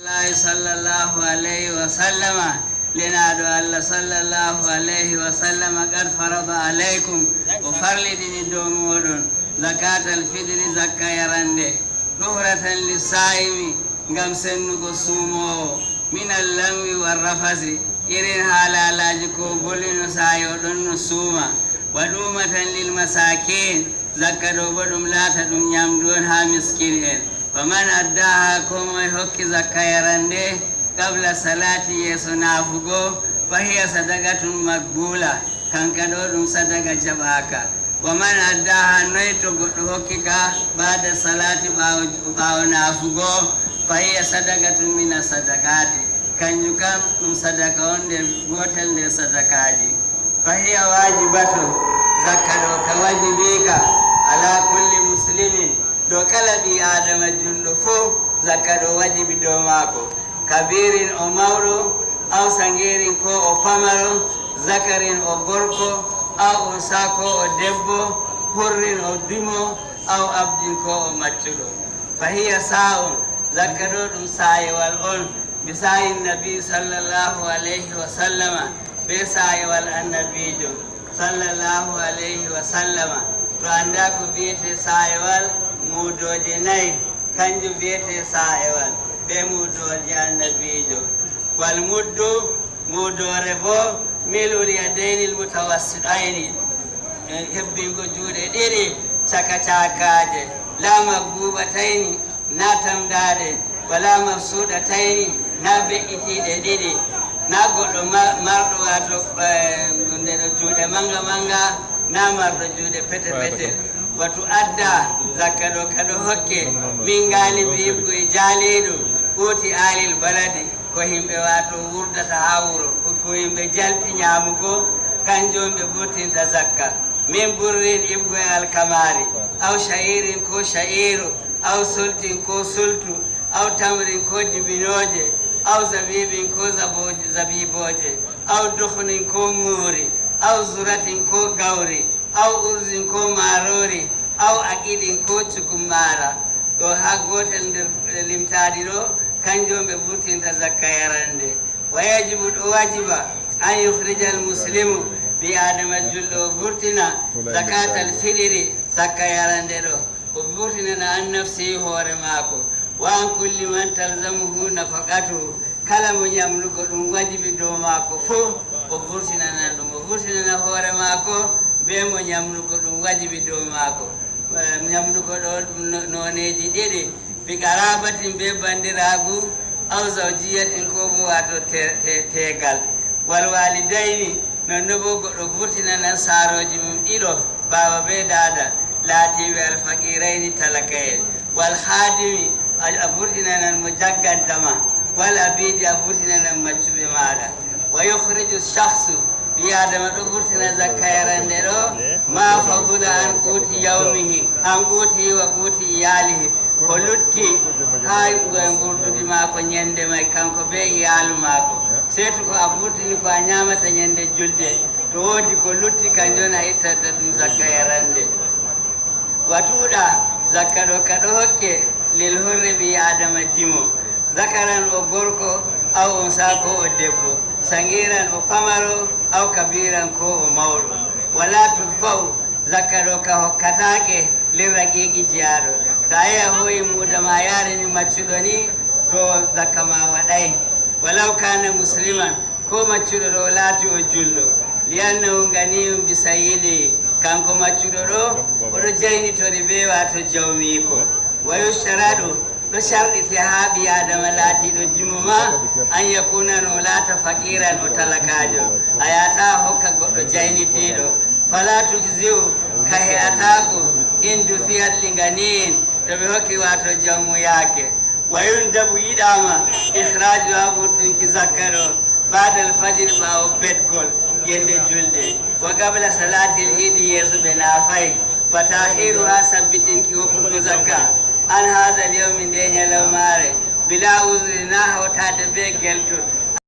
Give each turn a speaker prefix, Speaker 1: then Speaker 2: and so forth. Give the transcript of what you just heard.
Speaker 1: الله صلى الله عليه وسلم لنادو الله صلى الله عليه وسلم قد فرض عليكم وفرلدني دومودون زكاة الفطر زكاة يرنده طهرة للصائم ngam sennugo suumowo min allamwi warrafasi irin haalaalaji ko bolino sayo ɗon no suuma waɗumatan lil masakin zakka ɗo bo ɗum laata ɗum ñamdu on ha miskin en faman addaha ko moye hokki zakka yarande qabla salati yeeso naafugo fahiya sadagatun makbula kanka ɗo ɗum sadaga jaɓaka waman addaha noyi to goɗɗo hokki ka bada salati ɓawo naafugo fahiya sadaqatun min sadaqati kanju kam ɗum sadaka on nder gotel nder sadakaji fahiya wajibatu zakka ɗo ka wajibika ala kulli muslimin ɗo kala ɓi adama julɗo fof zakka ɗo wajibi dow maako kabirin o mawɗo aw sangirin ko o pamaro zakarin o gorko aw unsa ko o debbo hurrin o dumo aw abdin ko o maccuɗo fahiya sa'un zakka ɗo ɗum sayewal on bi sayin nabi sallallahu alayhi wa sallama be sayewal annabijo sallallahu alayhi wa sallama to anda ko biyete sayewal mudoje nayi kanjum biyete sayewal be mudoje annabijo wal muddu mudore bo milul yadaynil mutawassiɗayni hebbingo juuɗe ɗiɗi caka cakaje la magbubatayni na tamdade wala mafsuda tayni na be'itiɗe ɗiɗi na goɗɗo marɗo wato ndeɗo juuɗe manga manga na marɗo juuɗe pete pete watu adda zakka ɗo kaɗo hokke min galibi yibgo e jaaliɗo ɓuuti alil baladi ko yimɓe wato wurdata ha wuro ko yimɓe jalti ñamugo kanjum ɓe vurtinta zakka min burrin ibgo e alkamari aw sha'irin ko sha'iru aw sultin ko sultu aw tamrin ko dibinoje aw zabibin ko zabiboje aw dukhnin ko muuri aw zuratin ko gawri aw urzin ko marori aw aqidin ko cukummara ɗo ha gotel nder limtadi ɗo kanjum ɓe vurtinta zakka yarande wa yajibu ɗo wajiba an yukhrija al muslimu bi adama julɗo vurtina zakatal fiɗiri zakka yarande ɗo o vurtinana an nafsi hoore maako wa an kulli man talzamuhu nafaqatuhu kala mo ñamlugo ɗum wajibi dow maako fof o vurtinana ɗum o vurtinana hoore maako be mo ñamlugo ɗum wajibi dow maako ñamlugo ɗo ɗum noneji ɗiɗi bi qarabatin be bandiragu aw zawjiyatin ko bo wato tegal wal walidayni nonno bo goɗɗo vurtinana saaroji mum ɗiɗo baba be dada laatiɓe alfaqirayni talakaye wal hadimi a vurtinanan mo jaggantama wal abidi a vurtinanan maccuɓe maɗa wa yukhriju shahsu ɓi adama ɗo vurtina zakka yarande ɗo ma fadula an quuti yawmihi an quutihi wa quuti iyalihi ko lutti ha gurdugi maako ñande may kanko be iyalu maako seetu ko a vurtini ko a ñamata ñande julde to woodi ko lutti kanjon a ittata ɗum zakka yarande watuɗa zakka ɗo kaɗo hokke lil horre ɓi adama dimo zakaran o gorko aw unsa ko o debbo sangiran o pamaro aw kabiran ko o mawɗo wala tudfa'u zakka ɗo ka hokkatake lil raqiqi jiyaɗo ta yi a hoyi mudama yareni maccuɗo ni to zakka ma waɗay walaw kana musliman ko maccuɗo ɗo laati o julɗo liyannahu ganiyum bi sayyidihi kanko maccuɗo ɗo oɗo jaynitori be wato jawmiko wayo sharaɗo ɗo sharɗiti ha ɓi adama laatiɗo jumo ma an yakuna no laata faqiran o talakajo a yata hokka goɗɗo jaynitiɗo fala tujziu ka he'atako in dufiyat linganiin to ɓe hokki wato jawmu yaake wayun dabu yiɗama ihraju ha vurtinki zakka ɗo badal fajiri ɓawo bedgol yende julde wa qabla salatil idi yeeso ɓe naafay wa tahiru ha sabbitinki hokkugo zakka an hada al yawmi nde ñalawmare bila usri na hawtade be gelɗo